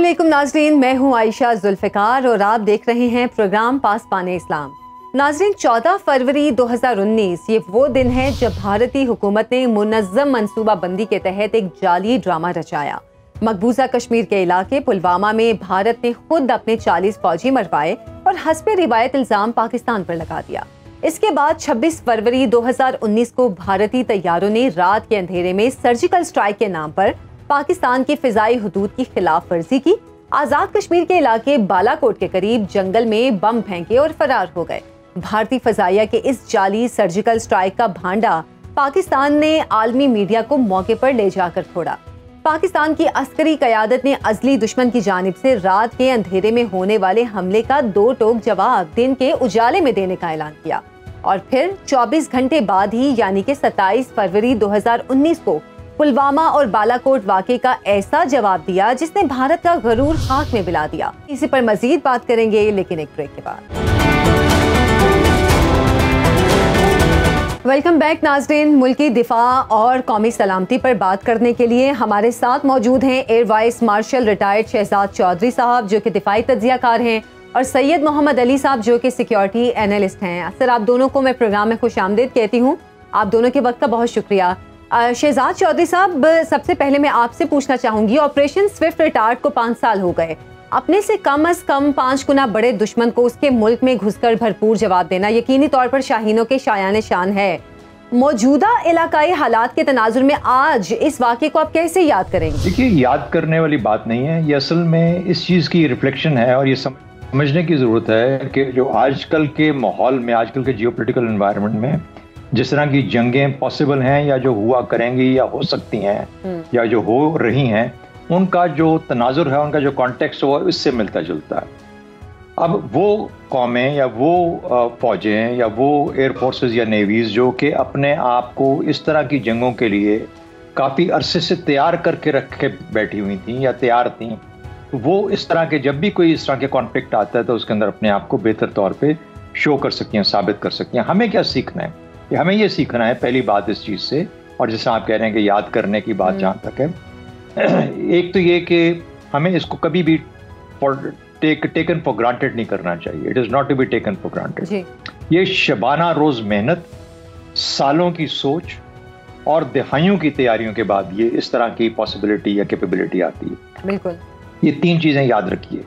अस्सलामुअलैकुम नाजरीन, मैं हूं आयशा जुल्फ़िकार और आप देख रहे हैं प्रोग्राम पासबान इस्लाम। नाजरीन, 14 फरवरी 2019 ये वो दिन है जब भारतीय हुकूमत ने मुनज़्ज़म मनसूबाबंदी के तहत एक जाली ड्रामा रचाया। मकबूजा कश्मीर के इलाके पुलवामा में भारत ने खुद अपने 40 फौजी मरवाए और हस्बे रिवायत इल्ज़ाम पाकिस्तान पर लगा दिया। इसके बाद 26 फरवरी 2019 को भारतीय तैयारों ने रात के अंधेरे में सर्जिकल स्ट्राइक के नाम पर पाकिस्तान की फिजाई हुदूद की खिलाफ वर्जी की। आजाद कश्मीर के इलाके बालाकोट के करीब जंगल में बम फेंके और फरार हो गए। भारतीय फजाइया के इस जाली सर्जिकल स्ट्राइक का भांडा पाकिस्तान ने आलमी मीडिया को मौके पर ले जाकर फोड़ा। पाकिस्तान की अस्करी कयादत ने अजली दुश्मन की जानिब से रात के अंधेरे में होने वाले हमले का दो टोक जवाब दिन के उजाले में देने का ऐलान किया और फिर 24 घंटे बाद ही यानी कि 27 फरवरी 2019 को पुलवामा और बालाकोट वाक़े का ऐसा जवाब दिया जिसने भारत का गरूर खाक में मिला दिया। इसी पर मजीद बात करेंगे लेकिन एक ब्रेक के बाद। वेलकम बैक नाजरीन। मुल्की दिफा और कौमी सलामती पर बात करने के लिए हमारे साथ मौजूद हैं air vice marshal retired Shahzad Chaudhry साहब जो कि दिफाई तज्जियाकार हैं और सैयद मोहम्मद अली साहब जो कि सिक्योरिटी एनालिस्ट हैं। सर, आप दोनों को मैं प्रोग्राम में खुशामदीद कहती हूँ। आप दोनों के वक्त का बहुत शुक्रिया। शहजाद चौधरी साहब, सबसे पहले मैं आपसे पूछना चाहूंगी, ऑपरेशन स्विफ्ट रिटार्ड को 5 साल हो गए। अपने से कम 5 गुना बड़े दुश्मन को उसके मुल्क में घुसकर भरपूर जवाब देना यकीनी तौर पर शाहीनों के शायान शान है। मौजूदा इलाकाई हालात के तनाजुर में आज इस वाक़े को आप कैसे याद करेंगे? देखिए, याद करने वाली बात नहीं है, ये असल में इस चीज़ की रिफ्लेक्शन है और ये समझने की ज़रूरत है कि जो आजकल के माहौल में, आजकल के जियोपॉलिटिकल एनवायरनमेंट में जिस तरह की जंगें पॉसिबल हैं या जो हुआ करेंगी या हो सकती हैं या जो हो रही हैं, उनका जो तनाजुर है, उनका जो कॉन्टेक्स्ट हुआ, इससे मिलता जुलता है। अब वो कौमें या वो फौजें या वो एयर फोर्सेस या नेवीज़ जो कि अपने आप को इस तरह की जंगों के लिए काफ़ी अरसे से तैयार करके रखे बैठी हुई थी या तैयार थी, तो वो इस तरह के जब भी कोई इस तरह के कॉन्फ्लिक्ट आता है तो उसके अंदर अपने आप को बेहतर तौर पे शो कर सकती हैं, साबित कर सकती हैं। हमें क्या सीखना है? हमें ये सीखना है पहली बात इस चीज़ से, और जैसे आप कह रहे हैं कि याद करने की बात जहाँ तक है, एक तो ये कि हमें इसको कभी भी टेकन फॉर ग्रांटेड नहीं करना चाहिए। It is not to be taken for granted. ये शबाना रोज़ मेहनत, सालों की सोच और दिहाइयों की तैयारियों के बाद ये इस तरह की पॉसिबिलिटी या कैपेबिलिटी आती है। बिल्कुल, ये 3 चीज़ें याद रखिए,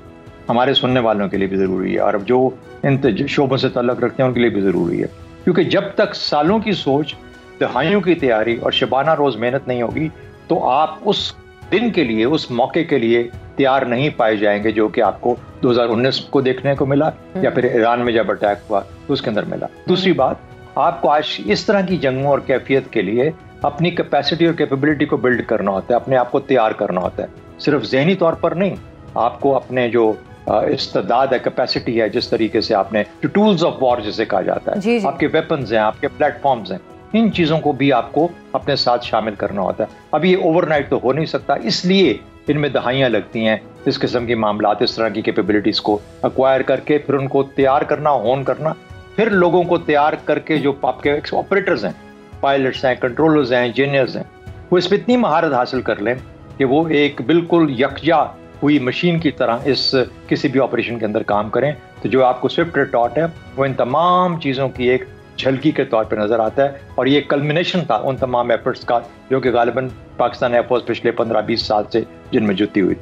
हमारे सुनने वालों के लिए भी ज़रूरी है और जो इन शोबों से ताल्लुक़ रखते हैं उनके लिए भी ज़रूरी है, क्योंकि जब तक सालों की सोच, दहाइयों की तैयारी और शबाना रोज़ मेहनत नहीं होगी तो आप उस दिन के लिए, उस मौके के लिए तैयार नहीं पाए जाएंगे जो कि आपको 2019 को देखने को मिला या फिर ईरान में जब अटैक हुआ तो उसके अंदर मिला। दूसरी बात, आपको आज इस तरह की जंगों और कैफियत के लिए अपनी कैपेसिटी और कैपेबिलिटी को बिल्ड करना होता है, अपने आप को तैयार करना होता है, सिर्फ ज़हनी तौर पर नहीं। आपको अपने जो इस्तेदाद है, कैपेसिटी है, जिस तरीके से आपने जो टूल्स ऑफ वॉर जिसे कहा जाता है, आपके वेपन्स हैं, आपके प्लेटफॉर्म्स हैं, इन चीज़ों को भी आपको अपने साथ शामिल करना होता है। अब ये ओवरनाइट तो हो नहीं सकता, इसलिए इनमें दहाइयाँ लगती हैं इस किस्म के मामलात, इस तरह की कैपेबिलिटीज़ को एक्वायर करके फिर उनको तैयार करना, होन करना, फिर लोगों को तैयार करके जो आपके ऑपरेटर्स हैं, पायलट्स हैं, कंट्रोलर्स हैं, इंजीनियर्स हैं, वो इस पर इतनी महारत हासिल कर लें कि वो एक बिल्कुल यकजा हुई मशीन की तरह इस किसी भी ऑपरेशन के अंदर काम करें। तो जो आपको स्विफ्ट रिटार्ड है वो इन तमाम चीज़ों की एक झलकी के तौर पर नज़र आता है और ये कल्मिनेशन था उन तमाम एफर्ट्स का जो कि गालिबन पाकिस्तान एयरफोर्स पिछले 15-20 साल से जिनमें जुटी हुई।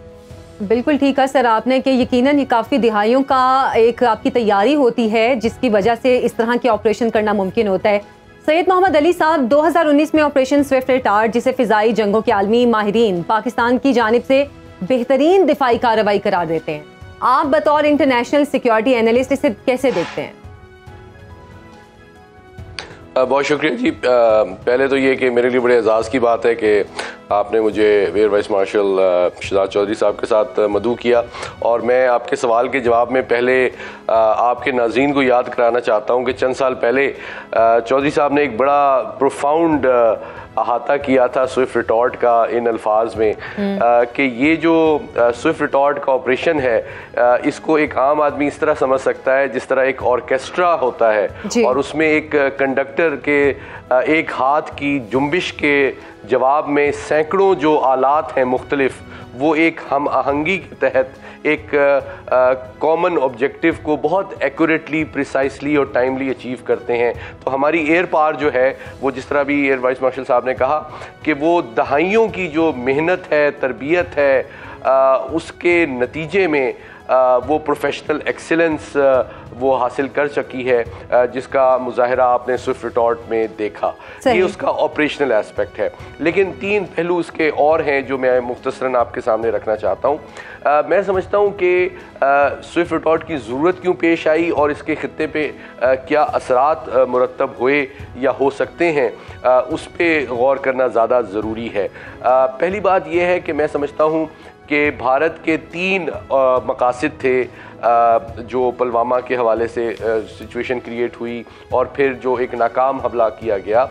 बिल्कुल ठीक है सर आपने कि यकीनन ये काफ़ी दिहाइयों का एक आपकी तैयारी होती है जिसकी वजह से इस तरह के ऑपरेशन करना मुमकिन होता है। सैयद मोहम्मद अली साहब, 2019 में ऑपरेशन स्विफ्ट रिटार्ड जिसे फ़िज़ाई जंगों के आलमी माहिरीन पाकिस्तान की जानिब से बेहतरीन दिफाई कार्रवाई करार देते हैं, आप बतौर इंटरनेशनल सिक्योरिटी एनालिस्ट इसे कैसे देखते हैं? बहुत शुक्रिया जी। पहले तो ये कि मेरे लिए बड़े एजाज़ की बात है कि आपने मुझे air vice marshal Shahzad Chaudhry साहब के साथ मदऊ किया और मैं आपके सवाल के जवाब में पहले आपके नाज़रीन को याद कराना चाहता हूँ कि चंद साल पहले चौधरी साहब ने एक बड़ा प्रोफाउंड अहाता किया था स्विफ्ट रिटार्ड का इन अल्फाज में कि ये जो स्विफ्ट रिटार्ड का ऑपरेशन है इसको एक आम आदमी इस तरह समझ सकता है जिस तरह एक ऑर्केस्ट्रा होता है और उसमें एक कंडक्टर के एक हाथ की जुम्बिश के जवाब में सैकड़ों जो आलात हैं मुख्तलिफ वो एक हम आहंगी के तहत एक कॉमन ऑब्जेक्टिव को बहुत एक्यूरेटली, प्रिसाइसली और टाइमली अचीव करते हैं। तो हमारी एयर पावर जो है वो, जिस तरह भी एयर वाइस मार्शल साहब ने कहा कि वो दहाइयों की जो मेहनत है, तरबियत है, उसके नतीजे में वो प्रोफेशनल एक्सीलेंस वो हासिल कर सकी है, जिसका मुजाहरा आपने स्विफ्ट रिटॉर्ट में देखा। ये उसका ऑपरेशनल एस्पेक्ट है। लेकिन 3 पहलू उसके और हैं जो मैं मुख्तसरन आपके सामने रखना चाहता हूँ। मैं समझता हूँ कि स्विफ्ट रिटॉर्ट की ज़रूरत क्यों पेश आई और इसके खित्ते पे क्या असरात मुरतब हुए या हो सकते हैं, उस पर गौर करना ज़्यादा ज़रूरी है। पहली बात यह है कि मैं समझता हूँ कि भारत के 3 मकासद थे जो पुलवामा के हवाले से सिचुएशन क्रिएट हुई और फिर जो एक नाकाम हमला किया गया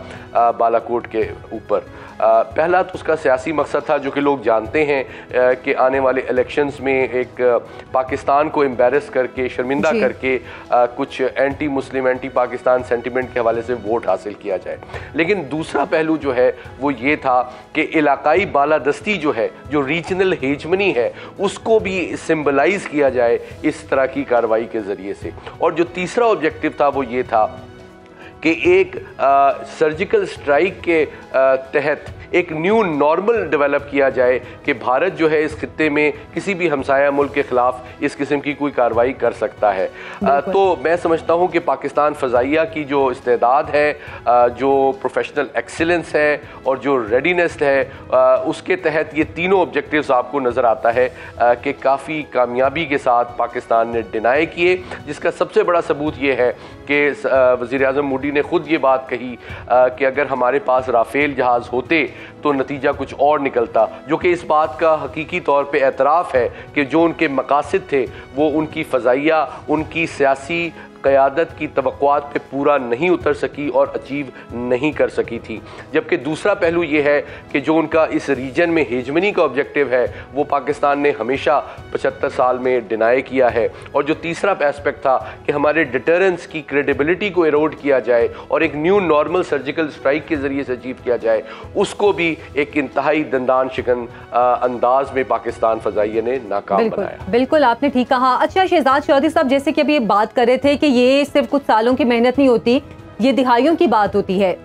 बालाकोट के ऊपर। पहला तो उसका सियासी मकसद था, जो कि लोग जानते हैं कि आने वाले इलेक्शंस में एक पाकिस्तान को एम्बेरस करके, शर्मिंदा करके कुछ anti Muslim, anti Pakistan sentiment के हवाले से वोट हासिल किया जाए। लेकिन दूसरा पहलू जो है वो ये था कि इलाकाई बालादस्ती जो है, जो रीजनल हेजमनी है, उसको भी सिंबलाइज किया जाए इस तरह की कार्रवाई के ज़रिए से। और जो तीसरा ऑब्जेक्टिव था वो ये था कि एक सर्जिकल स्ट्राइक के तहत एक न्यू नॉर्मल डेवलप किया जाए कि भारत जो है इस खित्ते में किसी भी हमसाया मुल्क के ख़िलाफ़ इस किस्म की कोई कार्रवाई कर सकता है। तो मैं समझता हूँ कि पाकिस्तान फ़ज़ाइया की जो इस्तेदाद है, जो प्रोफेशनल एक्सीलेंस है और जो रेडीनेस है, उसके तहत ये तीनों ऑब्जेक्टिव्स आपको नज़र आता है कि काफ़ी कामयाबी के साथ पाकिस्तान ने डिनाई किए, जिसका सबसे बड़ा सबूत ये है कि वज़ीर-ए-आज़म मोदी ने ख़ुद ये बात कही कि अगर हमारे पास राफेल जहाज़ होते तो नतीजा कुछ और निकलता, जो कि इस बात का हकीकी तौर पे एतराफ़ है कि जो उनके मकासद थे वो उनकी फ़ज़ाइया, उनकी सियासी क़यादत की तवक्कुआत पे पूरा नहीं उतर सकी और अचीव नहीं कर सकी थी। जबकि दूसरा पहलू ये है कि जो उनका इस रीजन में हेजमनी का ऑब्जेक्टिव है वो पाकिस्तान ने हमेशा 75 साल में डिनाई किया है। और जो तीसरा एस्पेक्ट था कि हमारे डिटरेंस की क्रेडिबिलिटी को एरोड किया जाए और एक न्यू नॉर्मल सर्जिकल स्ट्राइक के ज़रिए से अचीव किया जाए, उसको भी एक इंतहाई दंदान शिकन अंदाज में पाकिस्तान फ़ज़ाइया ने नाकाम बनाया। बिल्कुल आपने ठीक कहा। अच्छा शहजाद चौधरी साहब, जैसे कि अभी बात कर रहे थे कि ये सिर्फ कुछ सालों की मेहनत नहीं होती, ये दिहाइयों की बात होती है।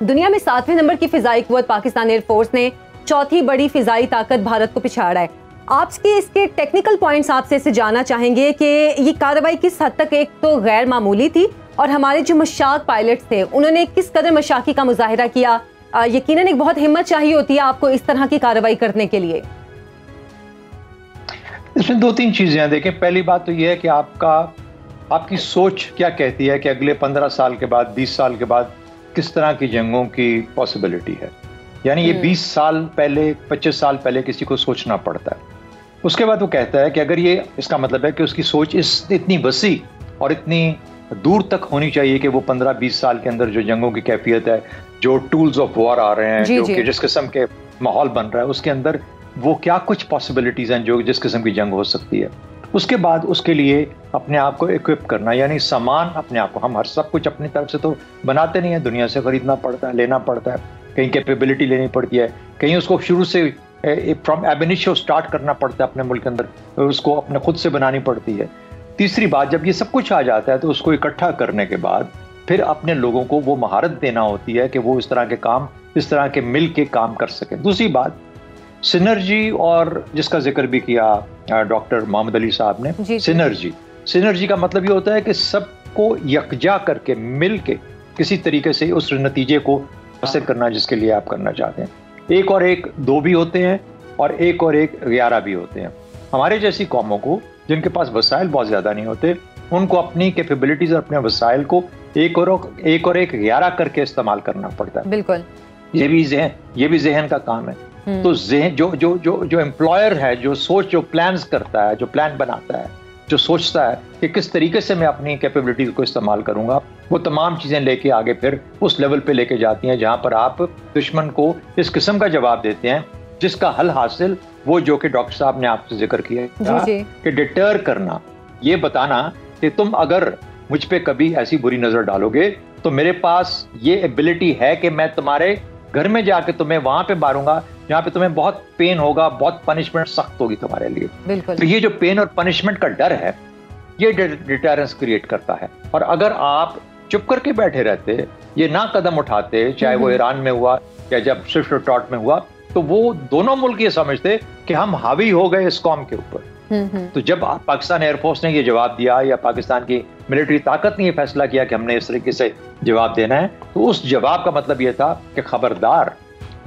दुनिया में 7वें नंबर की फिजाई कुव्वत पाकिस्तान एयरफोर्स ने 4थी बड़ी फिजाई ताकत भारत को पिछाड़ा है। आपके इसके टेक्निकल पॉइंट्स आपसे इसे जानना चाहेंगे कि ये कार्रवाई किस हद तक एक तो गैर मामूली थी और हमारे जो मशाक पायलट्स थे उन्होंने किस कदर मशाकी का मुजाहिरा किया। यकीनन एक बहुत हिम्मत चाहिए होती है आपको इस तरह की कार्रवाई करने के लिए। इसमें 2-3 चीजें हैं। देखें, पहली बात तो यह है कि आपकी सोच क्या कहती है कि अगले 15 साल के बाद, 20 साल के बाद किस तरह की जंगों की पॉसिबिलिटी है। यानी ये 20 साल पहले, 25 साल पहले किसी को सोचना पड़ता है। उसके बाद वो कहता है कि अगर ये, इसका मतलब है कि उसकी सोच इतनी वसी और इतनी दूर तक होनी चाहिए कि वो 15-20 साल के अंदर जो जंगों की कैफियत है, जो टूल्स ऑफ वॉर आ रहे हैं, जो कि जिस किस्म के माहौल बन रहा है, उसके अंदर वो क्या कुछ पॉसिबिलिटीज हैं जो जिस किस्म की जंग हो सकती है। उसके बाद उसके लिए अपने आप को इक्विप करना, यानी सामान अपने आप को, हम हर सब कुछ अपनी तरफ से तो बनाते नहीं है, दुनिया से खरीदना पड़ता है, लेना पड़ता है, कहीं कैपेबिलिटी लेनी पड़ती है, कहीं उसको शुरू से फ्रॉम एबिनिशियो स्टार्ट करना पड़ता है अपने मुल्क के अंदर, उसको अपने खुद से बनानी पड़ती है। तीसरी बात, जब ये सब कुछ आ जाता है तो उसको इकट्ठा करने के बाद फिर अपने लोगों को वो महारत देना होती है कि वो इस तरह के काम, इस तरह के मिल के काम कर सकें। दूसरी बात सिनर्जी, और जिसका जिक्र भी किया डॉक्टर मोहम्मद अली साहब ने, सिनर्जी का मतलब ये होता है कि सबको यकजा करके मिल के किसी तरीके से उस नतीजे को हासिल करना जिसके लिए आप करना चाहते हैं। 1 और 1 2 भी होते हैं और 1 और 1 11 भी होते हैं। हमारे जैसी कौमों को जिनके पास वसाइल बहुत ज्यादा नहीं होते, उनको अपनी कैपेबिलिटीज और अपने वसाइल को 1 और 1 11 करके इस्तेमाल करना पड़ता है। बिल्कुल, ये भी ज़हन का काम है। तो जो एम्प्लॉयर है, जो प्लान्स करता है, जो प्लान बनाता है, जो सोचता है कि किस तरीके से मैं अपनी कैपेबिलिटीज को इस्तेमाल करूंगा, वो तमाम चीजें लेके आगे फिर उस लेवल पे लेके जाती हैं जहां पर आप दुश्मन को इस किस्म का जवाब देते हैं जिसका हल हासिल, वो जो कि डॉक्टर साहब ने आपसे जिक्र किया कि डिटर करना, ये बताना कि तुम अगर मुझ पे कभी ऐसी बुरी नजर डालोगे तो मेरे पास ये एबिलिटी है कि मैं तुम्हारे घर में जाके तुम्हें वहां पे मारूंगा जहाँ पे तुम्हें बहुत पेन होगा, बहुत पनिशमेंट सख्त होगी तुम्हारे लिए। बिल्कुल। तो ये जो पेन और पनिशमेंट का डर है, ये डिटरेंस क्रिएट करता है। और अगर आप चुप करके बैठे रहते, ये ना कदम उठाते, चाहे वो ईरान में हुआ या जब स्विफ्ट रिटॉर्ट में हुआ, तो वो दोनों मुल्क ये समझते कि हम हावी हो गए इस कौम के ऊपर। तो जब पाकिस्तान एयरफोर्स ने ये जवाब दिया या पाकिस्तान की मिलिट्री ताकत ने ये फैसला किया कि हमने इस तरीके से जवाब देना है, तो उस जवाब का मतलब ये था कि खबरदार,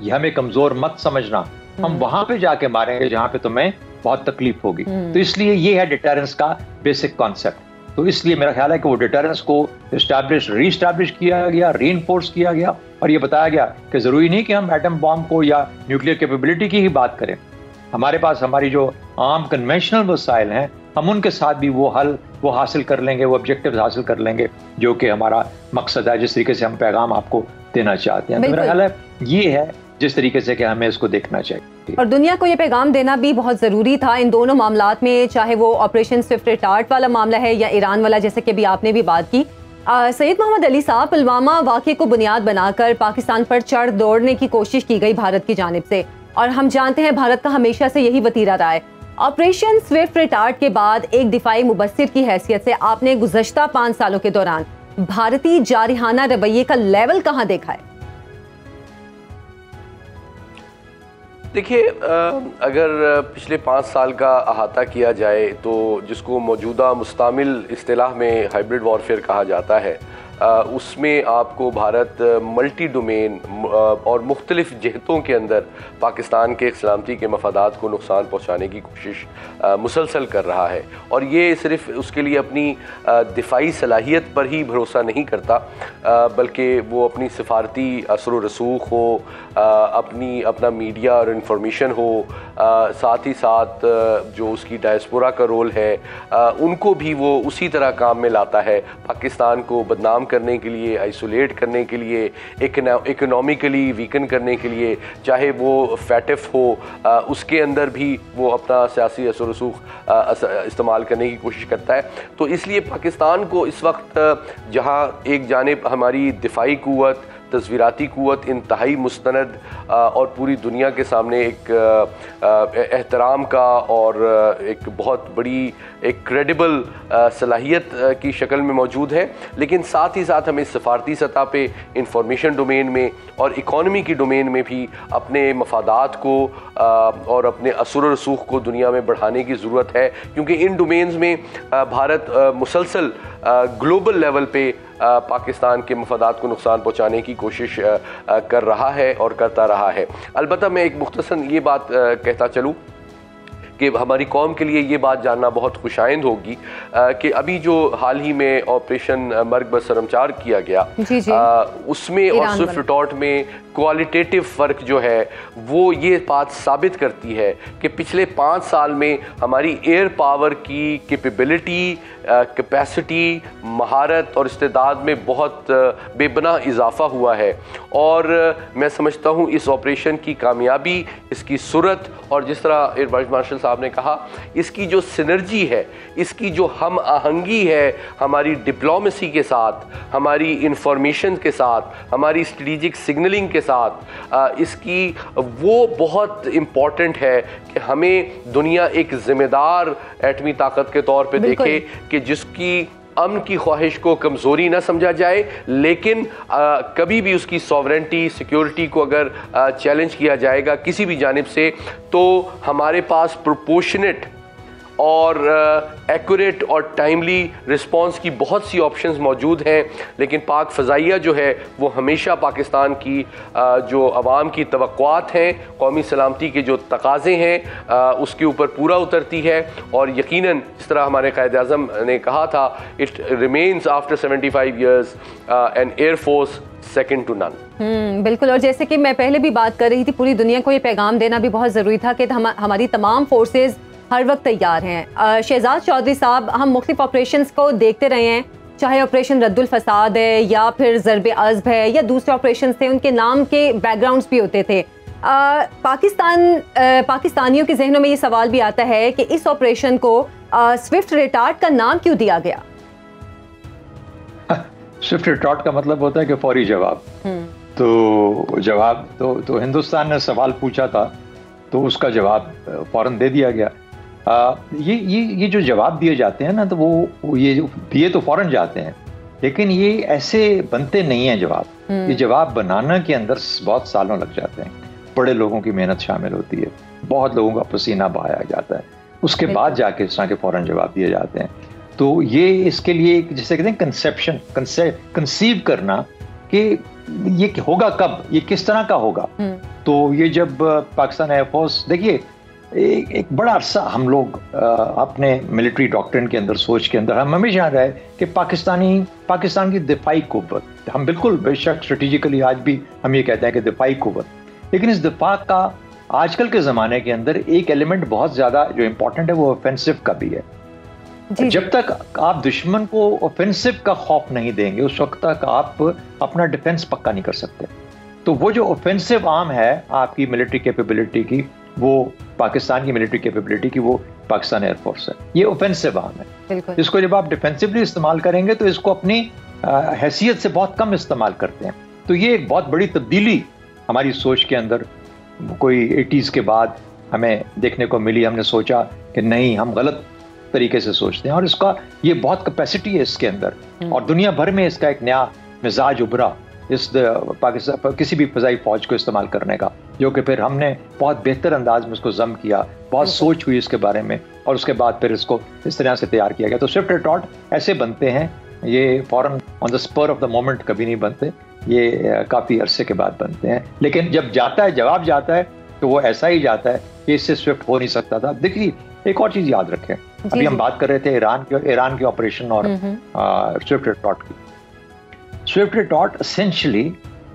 ये हमें कमजोर मत समझना, हम वहां पे जाके मारेंगे जहां पे तुम्हें बहुत तकलीफ होगी। तो इसलिए ये है डिटरेंस का बेसिक कॉन्सेप्ट। तो इसलिए मेरा ख्याल है कि वो डिटरेंस को रीस्टैब्लिश किया गया, रीइंफोर्स किया गया, और ये बताया गया कि जरूरी नहीं कि हम एटम बॉम्ब को या न्यूक्लियर कैपेबिलिटी की ही बात करें। हमारे पास हमारी जो आम कन्वेंशनल वसाइल हैं, हम उनके साथ भी वो हासिल कर लेंगे, वो ऑब्जेक्टिव्स हासिल कर लेंगे जो कि हमारा मकसद है, जिस तरीके से हम पैगाम आपको देना चाहते हैं। तो मेरा ख्याल है ये है जिस तरीके से कि हमें इसको देखना चाहिए। और दुनिया को ये पैगाम देना भी बहुत ज़रूरी था इन दोनों मामलात में, चाहे वो ऑपरेशन स्विफ्ट रिटार्ट वाला मामला है या ईरान वाला, जैसे कि अभी आपने भी बात की। सैयद मोहम्मद अली साहब, पुलवामा वाक़े को बुनियाद बनाकर पाकिस्तान पर चढ़ दौड़ने की कोशिश की गई भारत की जानिब से, और हम जानते हैं भारत का हमेशा से यही वतीरा रहा है। ऑपरेशन स्विफ्ट रिटार्ट के बाद एक दिफाई मुबस्सिर की हैसियत से आपने गुज़श्ता 5 सालों के दौरान भारतीय जारिहाना रवैये का लेवल कहाँ देखा है? देखिए, अगर पिछले 5 साल का अहाता किया जाए तो जिसको मौजूदा मुस्तामिल इस्तिलाह में हाइब्रिड वॉरफेयर कहा जाता है, उसमें आपको भारत मल्टी डोमेन और मुख्तलिफ जहतों के अंदर पाकिस्तान के सलामती के मफादात को नुकसान पहुँचाने की कोशिश मुसलसल कर रहा है। और ये सिर्फ उसके लिए अपनी दिफाई सलाहियत पर ही भरोसा नहीं करता, बल्कि वो अपनी सिफारती असर व रसूख हो, अपना मीडिया और इंफॉर्मेशन हो, साथ ही साथ जो उसकी डायस्पोरा का रोल है उनको भी वो उसी तरह काम में लाता है, पाकिस्तान को बदनाम करने के लिए, आइसोलेट करने के लिए, इकोनॉमिकली वीकन करने के लिए, चाहे वो फैटिफ हो उसके अंदर भी वो अपना सियासी असर रसूख इस्तेमाल करने की कोशिश करता है। तो इसलिए पाकिस्तान को इस वक्त जहाँ एक जानिब हमारी दिफाई कुव्वत, तस्वीराती कुव्वत इंतहाई मुस्तनद और पूरी दुनिया के सामने एक एहतराम का और एक बहुत बड़ी एक क्रेडिबल सलाहियत की शक्ल में मौजूद है, लेकिन साथ ही साथ हमें सफारती सतह पे, इंफॉर्मेशन डोमेन में और इकॉनमी की डोमेन में भी अपने मफादात को और अपने असर रसूख को दुनिया में बढ़ाने की ज़रूरत है, क्योंकि इन डोमेन्स में भारत मुसलसल ग्लोबल लेवल पे पाकिस्तान के मफादात को नुकसान पहुँचाने की कोशिश कर रहा है और करता रहा है। अलबत्ता मैं एक मुख्तसर ये बात कहता चलूँ कि हमारी कौम के लिए ये बात जानना बहुत खुशाइंद होगी कि अभी जो हाल ही में ऑपरेशन मर्ग बसरमचार किया गया, उसमें और स्विफ्ट रिटॉर्ट में क्वालिटेटिव फ़र्क जो है वो ये बात साबित करती है कि पिछले 5 साल में हमारी एयर पावर की कैपेबिलिटी, कैपेसिटी, महारत और इस्तेदाद में बहुत बेपनाह इजाफा हुआ है। और मैं समझता हूँ इस ऑपरेशन की कामयाबी, इसकी सूरत और जिस तरह एयर वाइस मार्शल साहब ने कहा, इसकी जो सिनर्जी है, इसकी जो हम आहंगी है हमारी डिप्लोमेसी के साथ, हमारी इंफॉर्मेशन के साथ, हमारी स्ट्रेटेजिक सिग्नलिंग के साथ, इसकी वो बहुत इम्पॉर्टेंट है कि हमें दुनिया एक जिम्मेदार एटमी ताकत के तौर पे देखे कि जिसकी अमन की ख्वाहिश को कमज़ोरी ना समझा जाए, लेकिन कभी भी उसकी सॉवरेंटी, सिक्योरिटी को अगर चैलेंज किया जाएगा किसी भी जानिब से, तो हमारे पास प्रोपोर्शनेट और एक्यूरेट और टाइमली रिस्पांस की बहुत सी ऑप्शंस मौजूद हैं। लेकिन पाक फ़ज़ाइया जो है वो हमेशा पाकिस्तान की जो अवाम की तवक्कुआत हैं, कौमी सलामती के जो तकाज़े हैं उसके ऊपर पूरा उतरती है। और यकीनन जिस तरह हमारे कायद-ए-आज़म ने कहा था, it remains after 75 years an air force second to none. बिल्कुल। और जैसे कि मैं पहले भी बात कर रही थी, पूरी दुनिया को ये पैगाम देना भी बहुत ज़रूरी था कि हमारी तमाम फोर्सेज हर वक्त तैयार हैं। शहजाद चौधरी साहब, हम मुख्तलिफ ऑपरेशंस को देखते रहे हैं, चाहे ऑपरेशन रद्दुल फसाद है या फिर ज़रब अज़ब है या दूसरे ऑपरेशंस थे, उनके नाम के बैकग्राउंड्स भी होते थे। पाकिस्तानियों के जहनों में ये सवाल भी आता है कि इस ऑपरेशन को स्विफ्ट रिटार्ट का नाम क्यों दिया गया? स्विफ्ट रिटार्ट का मतलब होता है कि फौरी जवाब। तो जवाब तो हिंदुस्तान ने सवाल पूछा था तो उसका जवाब फौरन दे दिया गया। ये जो जवाब दिए जाते हैं ना, तो वो ये दिए तो फौरन जाते हैं, लेकिन ये ऐसे बनते नहीं हैं जवाब। ये जवाब बनाने के अंदर बहुत सालों लग जाते हैं, बड़े लोगों की मेहनत शामिल होती है, बहुत लोगों का पसीना बहाया जाता है, उसके बाद जाके इस तरह के फौरन जवाब दिए जाते हैं। तो ये इसके लिए जिसे कहते हैं कंसेप्शन, कंसीव करना कि ये होगा कब, ये किस तरह का होगा। तो ये जब पाकिस्तान एयरफोर्स, देखिए एक बड़ा अरसा हम लोग अपने मिलिट्री डॉक्ट्रिन के अंदर, सोच के अंदर हम हमेशा रहे कि पाकिस्तान की दिफाई कुव्वत, हम बिल्कुल बेशक स्ट्रेटेजिकली आज भी हम ये कहते हैं कि दिफाई कुव्वत, लेकिन इस दिफा का आजकल के ज़माने के अंदर एक एलिमेंट बहुत ज़्यादा जो इम्पोर्टेंट है वो ऑफेंसिव का भी है। जब तक आप दुश्मन को ऑफेंसिव का खौफ नहीं देंगे उस वक्त तक आप अपना डिफेंस पक्का नहीं कर सकते। तो वो जो ऑफेंसिव आर्म है आपकी मिलिट्री कैपेबिलिटी की, वो पाकिस्तान की मिलिट्री कैपेबिलिटी की, वो पाकिस्तान एयरफोर्स है। ये ऑफेंसिव आर्म है। इसको जब आप डिफेंसिवली इस्तेमाल करेंगे तो इसको अपनी हैसियत से बहुत कम इस्तेमाल करते हैं। तो ये एक बहुत बड़ी तब्दीली हमारी सोच के अंदर कोई 80s के बाद हमें देखने को मिली। हमने सोचा कि नहीं, हम गलत तरीके से सोचते हैं, और इसका ये बहुत कैपेसिटी है इसके अंदर, और दुनिया भर में इसका एक नया मिजाज उभरा इस पाकिस्तान किसी भी फजाई फौज को इस्तेमाल करने का, जो कि फिर हमने बहुत बेहतर अंदाज में इसको जम किया, बहुत सोच हुई इसके बारे में, और उसके बाद फिर इसको इस तरह से तैयार किया गया। तो स्विफ्ट रिटॉर्ट ऐसे बनते हैं, ये फौरन on the spur of the moment कभी नहीं बनते, ये काफ़ी अरसे के बाद बनते हैं। लेकिन जब जाता है, जवाब जाता है, तो वो ऐसा ही जाता है कि इससे स्विफ्ट हो नहीं सकता था। देखिए एक और चीज़ याद रखें, अभी हम बात कर रहे थे ईरान के ऑपरेशन और स्विफ्ट रिटॉर्ट की। स्विफ्ट रिटॉर्ट एसेंशियली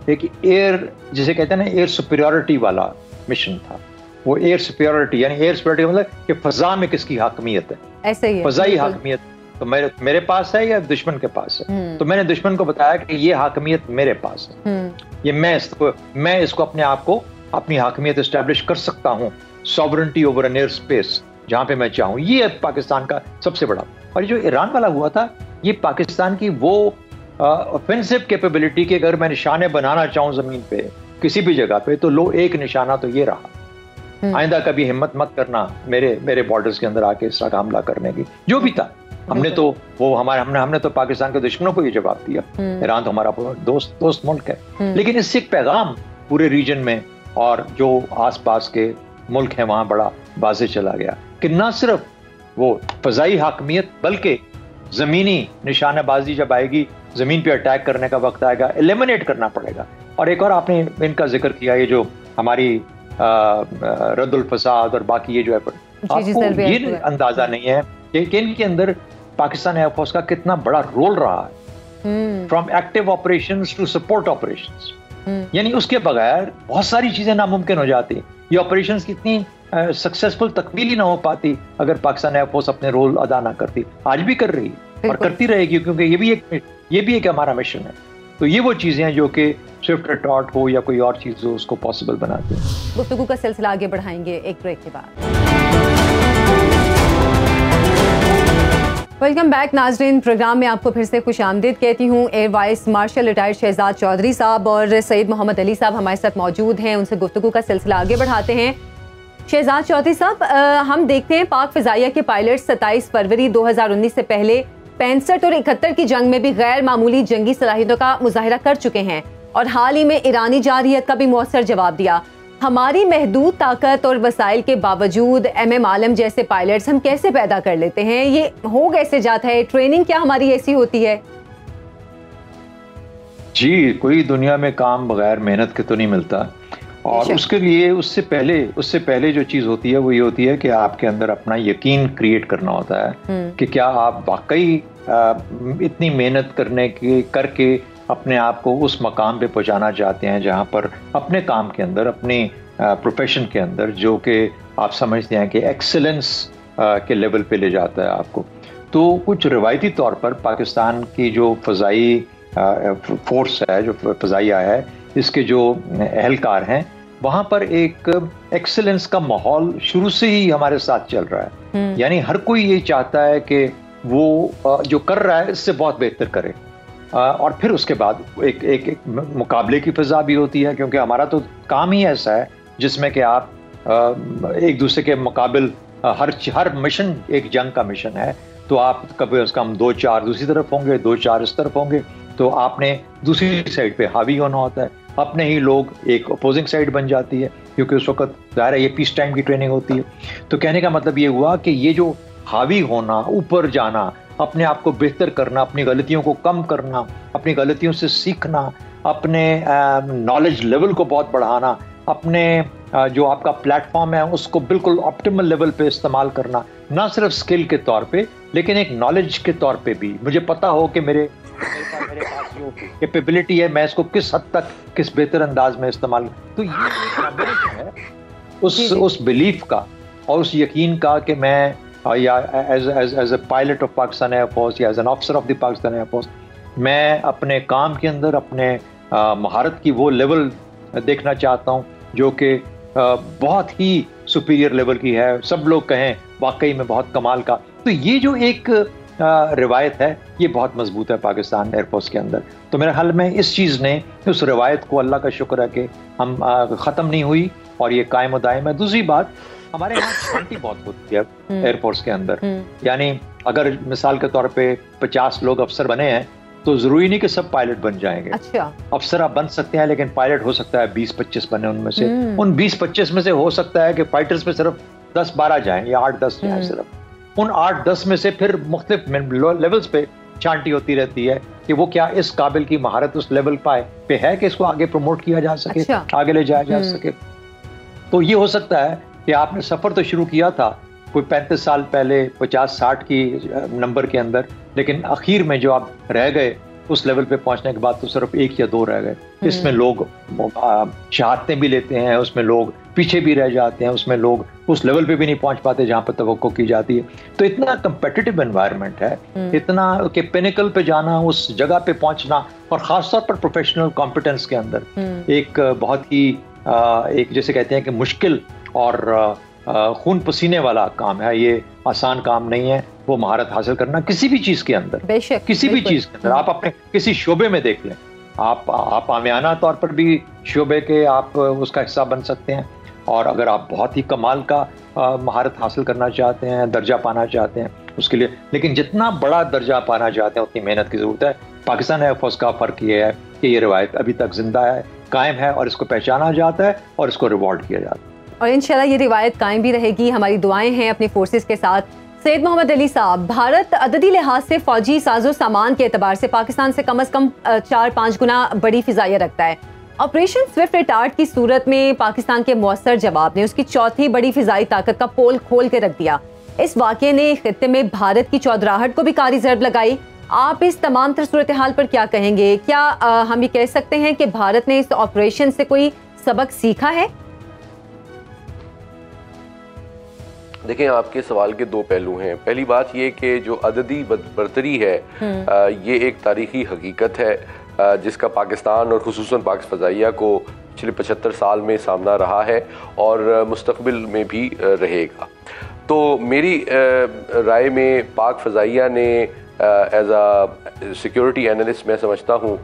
एक एयर, जिसे कहते हैं ना, एयर सुपीरियरिटी वाला मिशन था। वो एयर सुपीरियरिटी, यानी एयर सुपीरियरिटी मतलब कि फजा में किसकी हाकमियत है, ऐसे ही फजाई हाकमियत तो मेरे पास है या दुश्मन के पास है। तो मैंने दुश्मन को बताया कि ये हाकमियत मेरे पास है, ये मैं इसको अपने आप को, अपनी हाकमियत एस्टैब्लिश कर सकता हूँ, sovereignty over an air space जहाँ पे मैं चाहूँ। ये पाकिस्तान का सबसे बड़ा। और जो ईरान वाला हुआ था, ये पाकिस्तान की वो ऑफेंसिव कैपेबिलिटी के अगर मैं निशाने बनाना चाहूँ जमीन पे किसी भी जगह पे, तो लो एक निशाना तो ये रहा। आइंदा कभी हिम्मत मत करना मेरे बॉर्डर्स के अंदर आके इस तरह का हमला करने की। जो भी था, हमने तो वो हमने तो पाकिस्तान के दुश्मनों को ये जवाब दिया। ईरान तो हमारा दोस्त मुल्क है, लेकिन इससे एक पैगाम पूरे रीजन में और जो आसपास के मुल्क हैं वहां बड़ा वाज़े चला गया कि न सिर्फ वो फजाई हाकमियत, बल्कि जमीनी निशानाबाजी जब आएगी, जमीन पे अटैक करने का वक्त आएगा, एलिमिनेट करना पड़ेगा। और एक और आपने इनका जिक्र किया, ये जो हमारी रद्दुल फसाद और बाकी ये जो है, आपको ये अंदाजा नहीं है कि इनके अंदर पाकिस्तान एयरफोर्स का कितना बड़ा रोल रहा है, from active operations to support operations. यानी उसके बगैर बहुत सारी चीजें नामुमकिन हो जाती। ये ऑपरेशंस कितनी सक्सेसफुल तकमील ही ना हो पाती अगर पाकिस्तान एयरफोर्स अपने रोल अदा ना करती। आज भी कर रही और करती रहेगी, क्योंकि ये भी एक हमारा मिशन है। तो ये वो चीजें हैं जो कि स्विफ्ट रिटॉर्ट हो या कोई और चीज हो, उसको पॉसिबल बनाते हैं। गुफ्तगू का सिलसिला आगे बढ़ाएंगे एक ब्रेक के बाद। वेलकम बैक नाजरीन, प्रोग्राम में आपको फिर से खुश आमदीद कहती हूँ। Air vice marshal retired Shahzad Chaudhry साहब और सैयद मोहम्मद अली साहब हमारे साथ मौजूद हैं, उनसे गुफ्तगू का सिलसिला आगे बढ़ाते हैं। शहजाद चौधरी साहब, हम देखते हैं पाक फ़िज़ाइया के पायलट 27 फरवरी 2019 से पहले 65 और 71 की जंग में भी गैर मामूली जंगी सलाहियतों का मुजाहिरा कर चुके हैं, और हाल ही में ईरानी जारहियत का भी मौसर जवाब दिया। हमारी महदूद ताकत और वसाइल के बावजूद MM आलम जैसे पायलट्स हम कैसे पैदा कर लेते हैं? ये हो कैसे जाता है? ट्रेनिंग क्या हमारी ऐसी होती है? जी, कोई दुनिया में काम बगैर मेहनत के तो नहीं मिलता, और उसके लिए उससे पहले जो चीज़ होती है वो ये होती है कि आपके अंदर अपना यकीन क्रिएट करना होता है कि क्या आप वाकई इतनी मेहनत करके अपने आप को उस मकाम पे पहुंचाना चाहते हैं जहां पर अपने काम के अंदर, अपने प्रोफेशन के अंदर, जो कि आप समझते हैं कि एक्सीलेंस के लेवल पे ले जाता है आपको। तो कुछ रिवायती तौर पर पाकिस्तान की जो फ़ज़ाई फोर्स है, जो फ़ज़ाइया है, इसके जो एहलकार हैं, वहाँ पर एक एक्सीलेंस का माहौल शुरू से ही हमारे साथ चल रहा है। यानी हर कोई ये चाहता है कि वो जो कर रहा है इससे बहुत बेहतर करे, और फिर उसके बाद एक मुकाबले की फिजा भी होती है, क्योंकि हमारा तो काम ही ऐसा है जिसमें कि आप एक दूसरे के मुकाबिल हर मिशन एक जंग का मिशन है, तो आप कभी उसका हम 2-4 दूसरी तरफ होंगे, 2-4 इस तरफ होंगे, तो आपने दूसरी साइड पे हावी होना होता है। अपने ही लोग एक अपोजिंग साइड बन जाती है, क्योंकि उस वक्त ज़ाहिर है ये पीस टाइम की ट्रेनिंग होती है। तो कहने का मतलब ये हुआ कि ये जो हावी होना, ऊपर जाना, अपने आप को बेहतर करना, अपनी गलतियों को कम करना, अपनी गलतियों से सीखना, अपने नॉलेज लेवल को बहुत बढ़ाना, अपने जो आपका प्लेटफॉर्म है उसको बिल्कुल ऑप्टिमल लेवल पे इस्तेमाल करना, ना सिर्फ स्किल के तौर पे लेकिन एक नॉलेज के तौर पे भी। मुझे पता हो कि मेरे पास जो कैपेबिलिटी है मैं इसको किस हद तक किस बेहतर अंदाज में इस्तेमाल, तो ये एक कॉम्बिनेशन है उस बिलीफ का और उस यकीन का कि मैं या as a pilot of Pakistan air force या as an officer of the Pakistan air force, मैं अपने काम के अंदर अपने महारत की वो लेवल देखना चाहता हूँ जो कि बहुत ही सुपीरियर लेवल की है, सब लोग कहें वाकई में बहुत कमाल का। तो ये जो एक रिवायत है ये बहुत मजबूत है पाकिस्तान एयरफोर्स के अंदर। तो मेरे ख्याल में इस चीज़ ने उस रिवायत को, अल्लाह का शुक्र है कि हम ख़त्म नहीं हुई और ये कायम व दायम है। दूसरी बात, हमारे यहाँ शांति बहुत होती है एयरफोर्स के अंदर, यानी अगर मिसाल के तौर पे 50 लोग अफसर बने हैं तो जरूरी नहीं कि सब पायलट बन जाएंगे। अच्छा। अफसर आप बन सकते हैं लेकिन पायलट हो सकता है 20-25 बने, उनमें से उन 20-25 में से हो सकता है कि फाइटर्स में सिर्फ 10-12 जाएं या 8-10 जाएं सिर्फ। उन 8-10 में से फिर मुख्तलिफ लेवल्स पे छांटी होती रहती है कि वो क्या इस काबिल की महारत उस लेवल पे है कि इसको आगे प्रमोट किया जा सके, अच्छा। आगे ले जाया जा सके। तो ये हो सकता है कि आपने सफर तो शुरू किया था कोई 35 साल पहले 50-60 की नंबर के अंदर, लेकिन आखिर में जो आप रह गए उस लेवल पे पहुंचने के बाद तो सिर्फ 1 या 2 रह गए। इसमें लोग शहादतें भी लेते हैं, उसमें लोग पीछे भी रह जाते हैं, उसमें लोग उस लेवल पे भी नहीं पहुंच पाते जहां पर तवक्को की जाती है। तो इतना कंपेटिटिव एनवायरनमेंट है, इतना कि पिनिकल पे जाना, उस जगह पे पहुंचना, और खासतौर पर प्रोफेशनल कॉम्पिटेंस के अंदर एक बहुत ही एक जैसे कहते हैं कि मुश्किल और खून पसीने वाला काम है। ये आसान काम नहीं है वो महारत हासिल करना किसी भी चीज के अंदर, बेशक किसी भी चीज के अंदर। आप अपने किसी शोबे में देख लें, आप आमियाना तौर पर भी शोबे के आप उसका हिस्सा बन सकते हैं, और अगर आप बहुत ही कमाल का महारत हासिल करना चाहते हैं, दर्जा पाना चाहते हैं उसके लिए, लेकिन जितना बड़ा दर्जा पाना चाहते हैं उतनी मेहनत की जरूरत है। पाकिस्तान एयरफोर्स का फर्क ये है कि ये रिवायत अभी तक जिंदा है, कायम है, और इसको पहचाना जाता है और इसको रिवॉर्ड किया जाता है, और इंशाल्लाह ये रिवायत कायम भी रहेगी। हमारी दुआएं हैं अपने फोर्सेस के साथ। सैयद मोहम्मद अली साहब, भारत अददी लिहाज से फौजी साजो सामान के एतबार से पाकिस्तान से कम 4-5 गुना बड़ी फिजाइयाँ रखता है। ऑपरेशन स्विफ्ट रिटार्ट की सूरत में पाकिस्तान के मौसर जवाब ने उसकी चौथी बड़ी फिजाई ताकत का पोल खोल के रख दिया। इस वाक़े ने खित्ते में भारत की चौधराहट को भी कारी ज़रब लगाई। आप इस तमाम तर सूरत हाल पर क्या कहेंगे? क्या हम ये कह सकते हैं कि भारत ने इस ऑपरेशन से कोई सबक सीखा है? देखें, आपके सवाल के 2 पहलू हैं। पहली बात ये कि जो अददी बरतरी है ये एक तारीखी हकीकत है जिसका पाकिस्तान और खुसूसन पाक फ़ज़ाइया को पिछले 75 साल में सामना रहा है और मुस्तक़बिल में भी रहेगा। तो मेरी राय में पाक फ़ज़ाइया ने एज आ सिक्योरिटी एनालिस्ट मैं समझता हूँ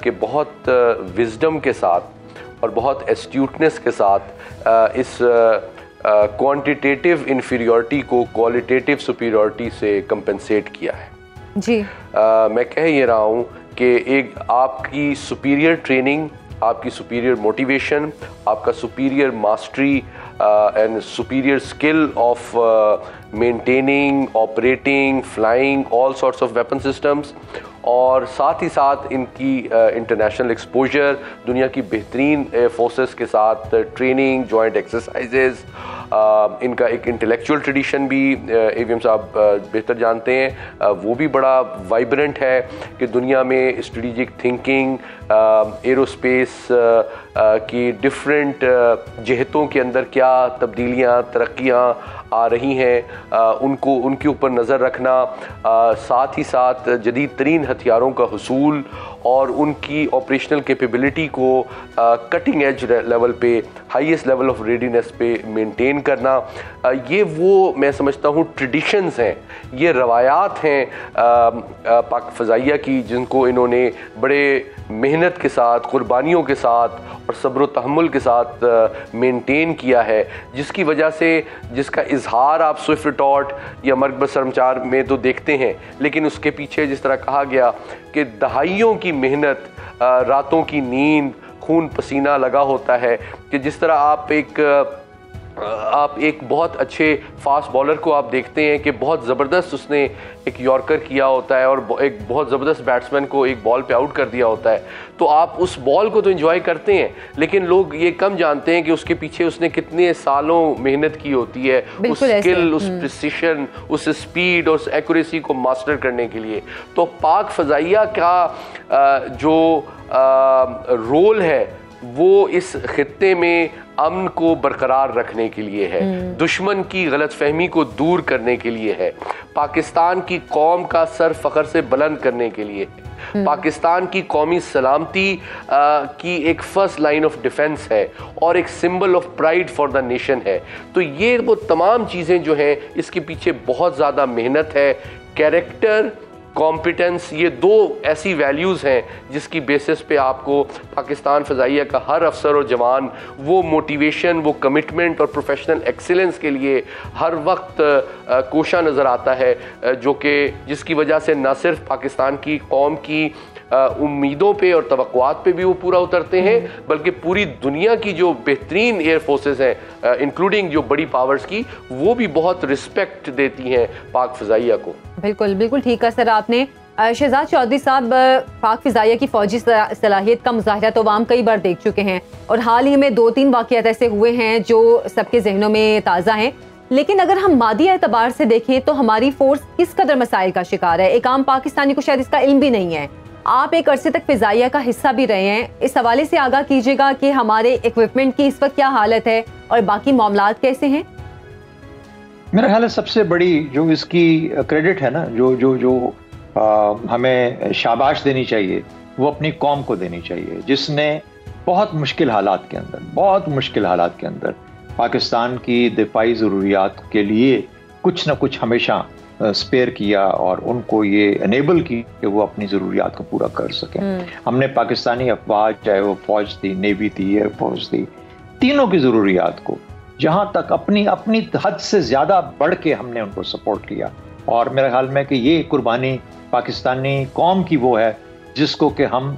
कि बहुत विज़डम के साथ और बहुत एस्ट्यूटनेस के साथ इस क्वांटिटेटिव इन्फीरियॉरिटी को क्वालिटेटिव सुपीरियॉरिटी से कंपेंसेट किया है। जी मैं कह ये रहा हूँ कि एक आपकी सुपीरियर ट्रेनिंग, आपकी सुपीरियर मोटिवेशन, आपका superior mastery and superior skill of maintaining, operating, flying all sorts of weapon systems, और साथ ही साथ इनकी इंटरनेशनल एक्सपोजर, दुनिया की बेहतरीन फोर्सेस के साथ ट्रेनिंग, जॉइंट एक्सरसाइजेज, इनका एक इंटेलेक्चुअल ट्रेडिशन भी एवीएम साहब बेहतर जानते हैं, वो भी बड़ा वाइब्रेंट है कि दुनिया में स्ट्रेटेजिक थिंकिंग, एरोस्पेस की डिफरेंट जहतों के अंदर क्या तब्दीलियाँ, तरक्कियाँ आ रही हैं, उनके ऊपर नज़र रखना, साथ ही साथ जदीद तरीन हथियारों का हुसूल और उनकी ऑपरेशनल कैपेबिलिटी को कटिंग एज लेवल पे, हाईएस्ट लेवल ऑफ रेडीनेस पे मेंटेन करना, ये वो मैं समझता हूँ ट्रेडिशंस हैं, ये रवायात हैं पाक फ़ज़ाइया की, जिनको इन्होंने बड़े मेहनत के साथ, कुर्बानियों के साथ और सब्र व तहम्मुल के साथ मेंटेन किया है, जिसकी वजह से जिसका इजहार आप स्विफ्ट रिटॉर्ट या मर्ग बसरमचार में तो देखते हैं, लेकिन उसके पीछे जिस तरह कहा गया कि दहाइयों की मेहनत, रातों की नींद, खून पसीना लगा होता है, कि जिस तरह आप एक बहुत अच्छे फास्ट बॉलर को आप देखते हैं कि बहुत ज़बरदस्त उसने एक यॉर्कर किया होता है और एक बहुत ज़बरदस्त बैट्समैन को एक बॉल पे आउट कर दिया होता है, तो आप उस बॉल को तो एंजॉय करते हैं, लेकिन लोग ये कम जानते हैं कि उसके पीछे उसने कितने सालों मेहनत की होती है उस स्किल, उस प्रिसिशन, उस स्पीड और उस एक्यूरेसी को मास्टर करने के लिए। तो पाक फ़ज़ाइया का जो रोल है वो इस खित्ते में अमन को बरकरार रखने के लिए है, दुश्मन की गलतफहमी को दूर करने के लिए है, पाकिस्तान की कौम का सर फ़ख्र से बुलंद करने के लिए है, पाकिस्तान की कौमी सलामती की एक फर्स्ट लाइन ऑफ डिफेंस है और एक symbol of pride for the nation है। तो ये वो तमाम चीज़ें जो हैं, इसके पीछे बहुत ज़्यादा मेहनत है, कैरेक्टर, कॉम्पिटेंस, ये दो ऐसी वैल्यूज़ हैं जिसकी बेसिस पे आपको पाकिस्तान फ़ज़ाइया का हर अफसर और जवान वो मोटिवेशन, वो कमिटमेंट और प्रोफेशनल एक्सीलेंस के लिए हर वक्त कोशा नज़र आता है, जो कि जिसकी वजह से न सिर्फ पाकिस्तान की कौम की उम्मीदों पे और तवक्कुआत पे भी वो पूरा उतरते हैं, बल्कि पूरी दुनिया की जो बेहतरीन एयर फोर्सेस हैं, इंक्लूडिंग जो बड़ी पावर्स की, वो भी बहुत रिस्पेक्ट देती हैं पाक फ़ज़ाइया को। बिल्कुल बिल्कुल ठीक है सर आपने। शहजाद चौधरी साहब, पाक फ़ज़ाइया की फ़ौजी सलाहियत का मुज़ाहिरा तो आम कई बार देख चुके हैं और हाल ही में 2-3 वाक़यात ऐसे हुए हैं जो सबके जहनों में ताज़ा हैं, लेकिन अगर हम मादी एतबार से देखें तो हमारी फ़ोर्स किस कदर मसाइल का शिकार है, एक आम पाकिस्तानी को शायद इसका इल्म भी नहीं है। आप एक अरसे तक फ़ज़ाइया का हिस्सा भी रहे हैं, इस हवाले से आगाह कीजिएगा कि हमारे इक्विपमेंट की इस वक्त क्या हालत है और बाकी मामलात कैसे हैं। मेरा ख्याल है सबसे बड़ी जो इसकी क्रेडिट है ना, जो हमें शाबाश देनी चाहिए, वो अपनी कौम को देनी चाहिए, जिसने बहुत मुश्किल हालात के अंदर पाकिस्तान की दिफाई ज़रूरियात के लिए कुछ ना कुछ हमेशा स्पेयर किया और उनको ये एनेबल की कि वो अपनी ज़रूरियात को पूरा कर सकें। हमने पाकिस्तानी अफवाज, चाहे वो फौज थी, नेवी थी, एयर फोर्स थी, तीनों की ज़रूरियात को जहाँ तक अपनी हद से ज़्यादा बढ़ के हमने उनको सपोर्ट किया, और मेरे ख्याल में कि ये कुर्बानी पाकिस्तानी कौम की वो है जिसको कि हम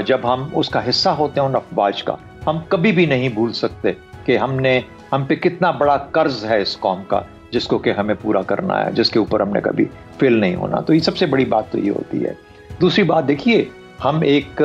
जब हम उसका हिस्सा होते हैं उन अफवाज का, हम कभी भी नहीं भूल सकते कि हम पे कितना बड़ा कर्ज है इस कौम का, जिसको कि हमें पूरा करना है, जिसके ऊपर हमने कभी फेल नहीं होना। तो ये सबसे बड़ी बात तो ये होती है। दूसरी बात देखिए, हम एक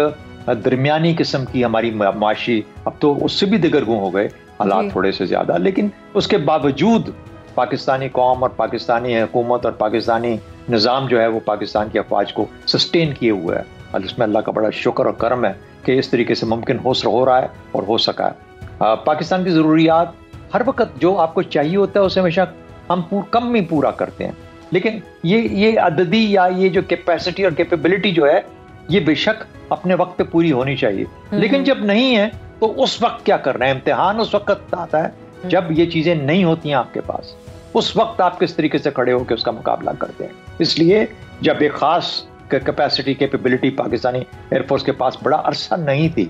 दरमियानी किस्म की हमारी माशी, अब तो उससे भी दिगरगुं हो गए हालात थोड़े से ज़्यादा, लेकिन उसके बावजूद पाकिस्तानी कौम और पाकिस्तानी हुकूमत और पाकिस्तानी निज़ाम जो है वो पाकिस्तान की अफवाज को सस्टेन किए हुए है, और इसमें अल्लाह का बड़ा शुक्र और करम है कि इस तरीके से मुमकिन हो रहा है और हो सका है। पाकिस्तान की ज़रूरियात हर वक्त जो आपको चाहिए होता है उसे हमेशा हम कम ही पूरा करते हैं, लेकिन ये अददी या ये जो कैपेसिटी और कैपेबिलिटी जो है ये बेशक अपने वक्त पे पूरी होनी चाहिए, लेकिन जब नहीं है तो उस वक्त क्या करना है। इम्तिहान उस वक्त आता है जब ये चीजें नहीं होती हैं आपके पास, उस वक्त आप किस तरीके से खड़े होकर उसका मुकाबला करते हैं। इसलिए जब एक खास कैपेसिटी कैपेबिलिटी पाकिस्तानी एयरफोर्स के पास बड़ा अरसा नहीं थी,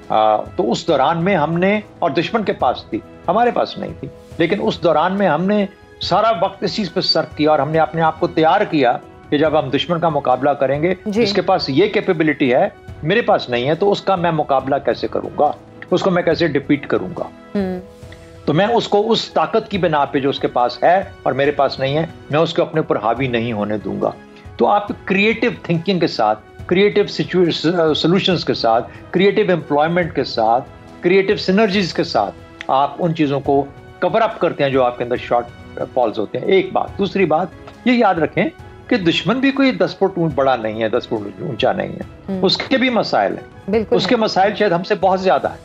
तो उस दौरान में हमने, और दुश्मन के पास थी, हमारे पास नहीं थी, लेकिन उस दौरान में हमने सारा वक्त इस चीज पर सर्फ किया और हमने अपने आप को तैयार किया कि जब हम दुश्मन का मुकाबला करेंगे, जिसके पास ये कैपेबिलिटी है मेरे पास नहीं है, तो उसका मैं मुकाबला कैसे करूंगा, उसको मैं कैसे डिफीट करूंगा। तो मैं उसको उस ताकत की बिना पे जो उसके पास है और मेरे पास नहीं है, मैं उसको अपने ऊपर हावी नहीं होने दूंगा। तो आप क्रिएटिव थिंकिंग के साथ, क्रिएटिव सॉल्यूशंस के साथ, क्रिएटिव एम्प्लॉयमेंट के साथ, क्रिएटिव सिनर्जीज के साथ आप उन चीजों को कवर अप करते हैं जो आपके अंदर शॉर्ट फॉल्स होते हैं। एक बात। दूसरी बात ये याद रखें कि दुश्मन भी कोई 10 फुट बड़ा नहीं है, 10 फुट ऊंचा नहीं है, उसके भी मसाइल हैं, उसके मसाइल शायद हमसे बहुत ज्यादा है,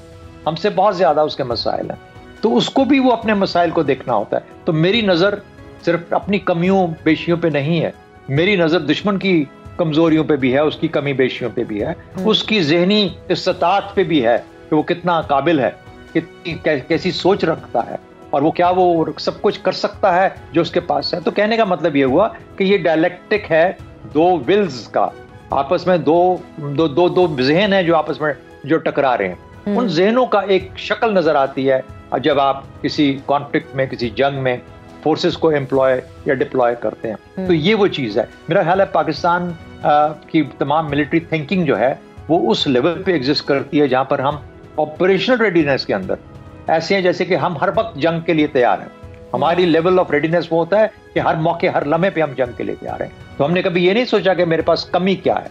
हमसे बहुत ज्यादा उसके मसाइल हैं, तो उसको भी वो अपने मसाइल को देखना होता है। तो मेरी नज़र सिर्फ अपनी कमियों बेशियों पे नहीं है, मेरी नज़र दुश्मन की कमजोरियों पे भी है, उसकी कमी बेशियों पे भी है, उसकी ज़हनी इस्तात पे भी है कि वो कितना काबिल है, कैसी सोच रखता है, और वो क्या वो सब कुछ कर सकता है जो उसके पास है। तो कहने का मतलब ये हुआ कि ये डायलेक्टिक है दो विल्स का, आपस में दो ज़हन है जो आपस में जो टकरा रहे हैं, उन ज़हनों का एक शक्ल नजर आती है जब आप किसी कॉन्फ्लिक्ट में, किसी जंग में फोर्सेस को एम्प्लॉय या डिप्लॉय करते हैं। तो ये वो चीज़ है। मेरा ख्याल है पाकिस्तान की तमाम मिलिट्री थिंकिंग जो है वो उस लेवल पे एग्जिस्ट करती है जहां पर हम ऑपरेशनल रेडीनेस के अंदर ऐसे हैं जैसे कि हम हर वक्त जंग के लिए तैयार हैं। हमारी लेवल ऑफ रेडीनेस वो होता है कि हर मौके, हर लम्हे पे हम जंग के लिए तैयार हैं। तो हमने कभी ये नहीं सोचा कि मेरे पास कमी क्या है,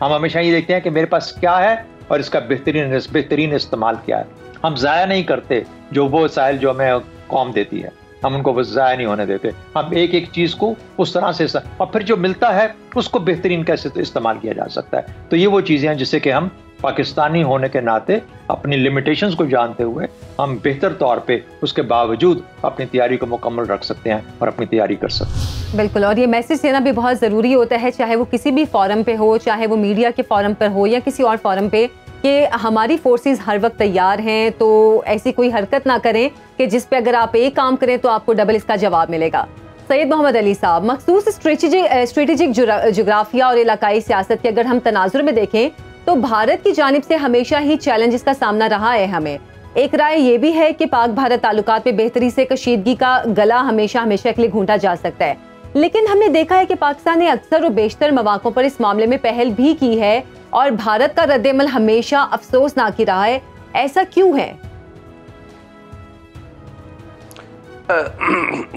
हम हमेशा ये देखते हैं कि मेरे पास क्या है और इसका बेहतरीन इस्तेमाल क्या है। हम ज़ाया नहीं करते जो वो वसाइल जो हमें कौम देती है, हम उनको बस ज़ाया नहीं होने देते। हम एक एक चीज़ को उस तरह से और फिर जो मिलता है उसको बेहतरीन कैसे इस्तेमाल किया जा सकता है। तो ये वो चीज़ें हैं जिससे कि हम पाकिस्तानी होने के नाते अपनी लिमिटेशंस को जानते हुए हम बेहतर तौर पे उसके बावजूद अपनी तैयारी को मुकम्मल रख सकते हैं और अपनी तैयारी कर सकते हैं। बिल्कुल, और ये मैसेज देना भी बहुत ज़रूरी होता है, चाहे वो किसी भी फॉरम पे हो, चाहे वो मीडिया के फॉरम पर हो या किसी और फॉरम पे, कि हमारी फोर्सेस हर वक्त तैयार हैं। तो ऐसी कोई हरकत ना करें कि जिस पे अगर आप एक काम करें तो आपको डबल इसका जवाब मिलेगा। सैयद मोहम्मद अली साहब, मखसूस स्ट्रेटेजिक जोग्राफिया और इलाकाई सियासत के अगर हम तनाजुर में देखें तो भारत की जानिब से हमेशा ही चैलेंजेस का सामना रहा है हमें। एक राय ये भी है कि पाक भारत ताल्लुकात में बेहतरी से कशीदगी का गला हमेशा के लिए घूंटा जा सकता है, लेकिन हमने देखा है कि पाकिस्तान ने अक्सर और बेशतर मौक़ों पर इस मामले में पहल भी की है और भारत का रद्द-ए-अमल हमेशा अफसोसनाक ही रहा है। ऐसा क्यों है?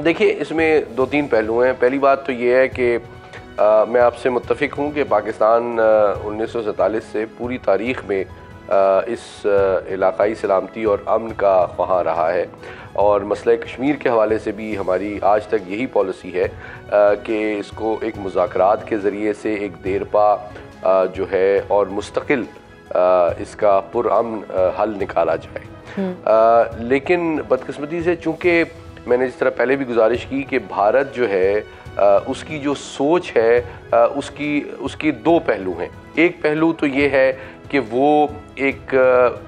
देखिए, इसमें 2-3 पहलू हैं। पहली बात तो ये है कि मैं आपसे मुत्तफिक हूँ कि पाकिस्तान 1947 से पूरी तारीख़ में इस इलाकाई सलामती और अमन का ख्वाह रहा है, और मसला कश्मीर के हवाले से भी हमारी आज तक यही पॉलिसी है कि इसको एक मुज़ाकरात के ज़रिए से एक देरपा जो है और मुस्तकिल इसका पुरअमन हल निकाला जाए। लेकिन बदकिस्मती से चूँकि मैंने जिस तरह पहले भी गुजारिश की कि भारत जो है उसकी जो सोच है उसकी 2 पहलू हैं। एक पहलू तो ये है कि वो एक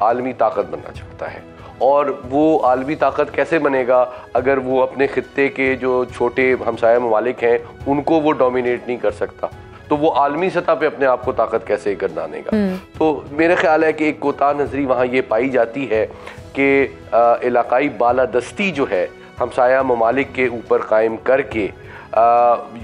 आलमी ताकत बनना चाहता है, और वो आलमी ताकत कैसे बनेगा अगर वो अपने खित्ते के जो छोटे हमसाया ममालिक हैं उनको वो डोमिनेट नहीं कर सकता, तो वो आलमी सतह पे अपने आप को ताकत कैसे गर्दानेगा। तो मेरा ख्याल है कि एक कोताह नजरी वहाँ ये पाई जाती है कि इलाकाई बालादस्ती जो है हमसाया ममालिक के ऊपर कायम करके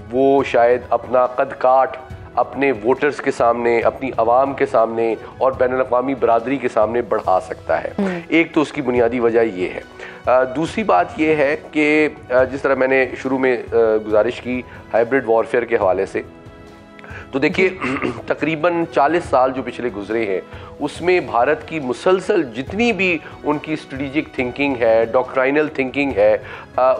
वो शायद अपना कद काठ अपने वोटर्स के सामने, अपनी आवाम के सामने और बैनुल-अक़वामी बरादरी के सामने बढ़ा सकता है। एक तो उसकी बुनियादी वजह ये है। दूसरी बात ये है कि जिस तरह मैंने शुरू में गुजारिश की हाइब्रिड वॉरफेयर के हवाले से, तो देखिए तकरीबन 40 साल जो पिछले गुजरे हैं उसमें भारत की मुसलसल जितनी भी उनकी स्ट्रेटेजिक थिंकिंग है, डॉक्ट्राइनल थिंकिंग है,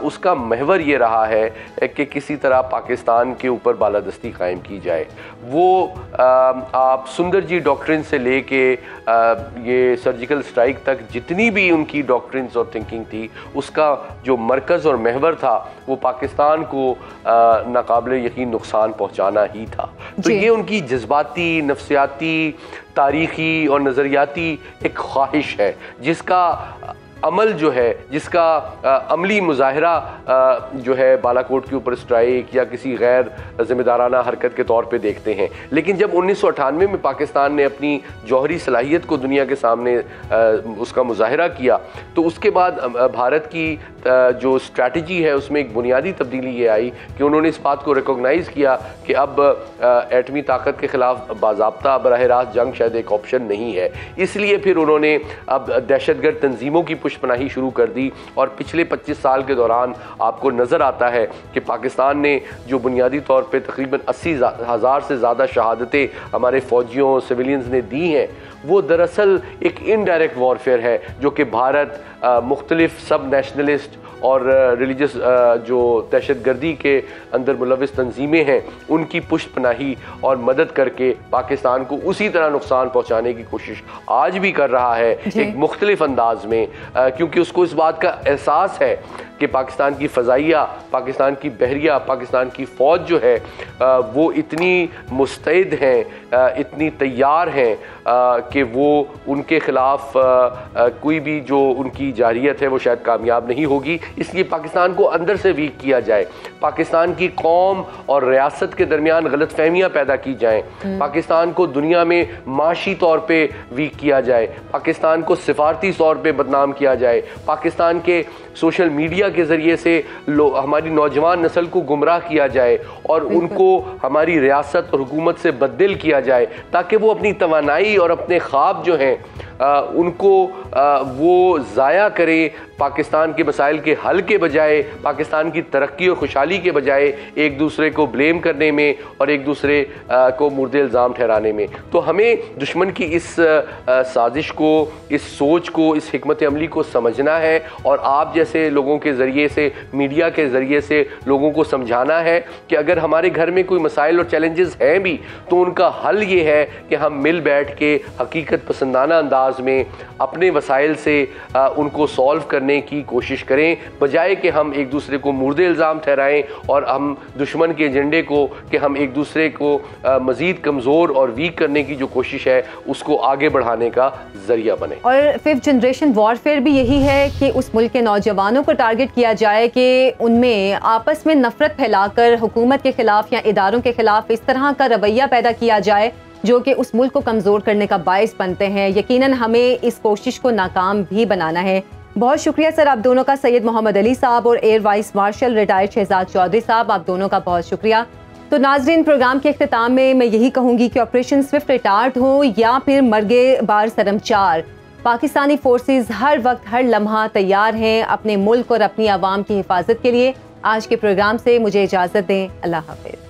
उसका महवर ये रहा है कि किसी तरह पाकिस्तान के ऊपर बालादस्ती कायम की जाए। वो आप सुंदर जी डॉक्ट्रिन से लेके ये सर्जिकल स्ट्राइक तक जितनी भी उनकी डॉक्ट्रिन्स और थिंकिंग थी उसका जो मरकज़ और महवर था वो पाकिस्तान को नाकाबिले यकीन नुकसान पहुँचाना ही था। तो ये उनकी जज्बाती, नफ्सियाती, तारीख़ी और नज़रियाती एक ख्वाहिश है जिसका अमल जो है, जिसका अमली मुजाहरा जो है बालाकोट के ऊपर स्ट्राइक या किसी गैर ज़िम्मेदाराना हरकत के तौर पे देखते हैं। लेकिन जब 1998 में पाकिस्तान ने अपनी जौहरी सलाहियत को दुनिया के सामने उसका मुजाहरा किया, तो उसके बाद भारत की जो स्ट्रैटेजी है उसमें एक बुनियादी तब्दीली ये आई कि उन्होंने इस बात को रिकॉग्नाइज़ किया कि अब एटमी ताकत के ख़िलाफ़ बाज़ाब्ता बराह रास्त जंग शायद एक ऑप्शन नहीं है। इसलिए फिर उन्होंने अब दहशतगर्द तंजीमों की पुष्पनाही शुरू कर दी, और पिछले 25 साल के दौरान आपको नज़र आता है कि पाकिस्तान ने जो बुनियादी तौर पे तकरीबन 80,000 से ज़्यादा शहादतें हमारे फ़ौजियों, सिविलियंस ने दी हैं, वो दरअसल एक इनडायरेक्ट वॉरफेयर है जो कि भारत मुख्तलिफ सब नेशनलिस्ट और रिलीजियस जो दहशतगर्दी के अंदर मुलविस तंजीमें हैं उनकी पुष्ट पनाही और मदद करके पाकिस्तान को उसी तरह नुकसान पहुँचाने की कोशिश आज भी कर रहा है, एक मुख्तलिफ अंदाज में, क्योंकि उसको इस बात का एहसास है कि पाकिस्तान की फ़ज़ाइया, पाकिस्तान की बहरिया, पाकिस्तान की फ़ौज जो है वो इतनी मुस्तैद हैं, इतनी तैयार हैं कि वो उनके ख़िलाफ़ कोई भी जो उनकी जारियत है वो शायद कामयाब नहीं होगी। इसलिए पाकिस्तान को अंदर से वीक किया जाए, पाकिस्तान की कौम और रियासत के दरमियान गलतफहमियाँ पैदा की जाएँ, पाकिस्तान को दुनिया में माशी तौर पर वीक किया जाए, पाकिस्तान को सिफारती तौर पर बदनाम किया जाए, पाकिस्तान के सोशल मीडिया के ज़रिए से हमारी नौजवान नस्ल को गुमराह किया जाए और उनको हमारी रियासत और हुकूमत से बददिल किया जाए, ताकि वो अपनी तवानाई और अपने ख्वाब जो हैं उनको वो ज़ाया करे, पाकिस्तान के मसाइल के हल के बजाय, पाकिस्तान की तरक्की और खुशहाली के बजाय एक दूसरे को ब्लेम करने में और एक दूसरे को मुर्दे इल्ज़ाम ठहराने में। तो हमें दुश्मन की इस साजिश को, इस सोच को, इस हिकमत अमली को समझना है और आप जैसे लोगों के ज़रिए से, मीडिया के ज़रिए से लोगों को समझाना है कि अगर हमारे घर में कोई मसाइल और चैलेंजेस हैं भी तो उनका हल ये है कि हम मिल बैठ के हकीकत पसंदाना अंदाज में अपने वसाइल से उनको सॉल्व करने की कोशिश करें, बजाय कि हम एक दूसरे को मुर्दे इल्ज़ाम ठहराएं और हम दुश्मन के एजेंडे को कि हम एक दूसरे को मज़ीद कमज़ोर और वीक करने की जो कोशिश है उसको आगे बढ़ाने का ज़रिया बने। और 5th जनरेशन वॉरफेयर भी यही है कि उस मुल्क के नौजवानों को टारगेट किया जाए कि उनमें आपस में नफरत फैलाकर हुकूमत के खिलाफ या इदारों के खिलाफ इस तरह का रवैया पैदा किया जाए जो कि उस मुल्क को कमज़ोर करने का बायस बनते हैं। यकीनन हमें इस कोशिश को नाकाम भी बनाना है। बहुत शुक्रिया सर आप दोनों का, सैयद मोहम्मद अली साहब और air vice marshal retired Shahzad Chaudhry साहब, आप दोनों का बहुत शुक्रिया। तो नाजरीन, प्रोग्राम के अख्तिताम में मैं यही कहूँगी कि ऑपरेशन स्विफ्ट रिटार्ड हो या फिर मर्गे बार सरम 4, पाकिस्तानी फोर्सेस हर वक्त हर लम्हा तैयार हैं अपने मुल्क और अपनी आवाम की हिफाजत के लिए। आज के प्रोग्राम से मुझे इजाज़त दें। अल्लाह हाफिज़।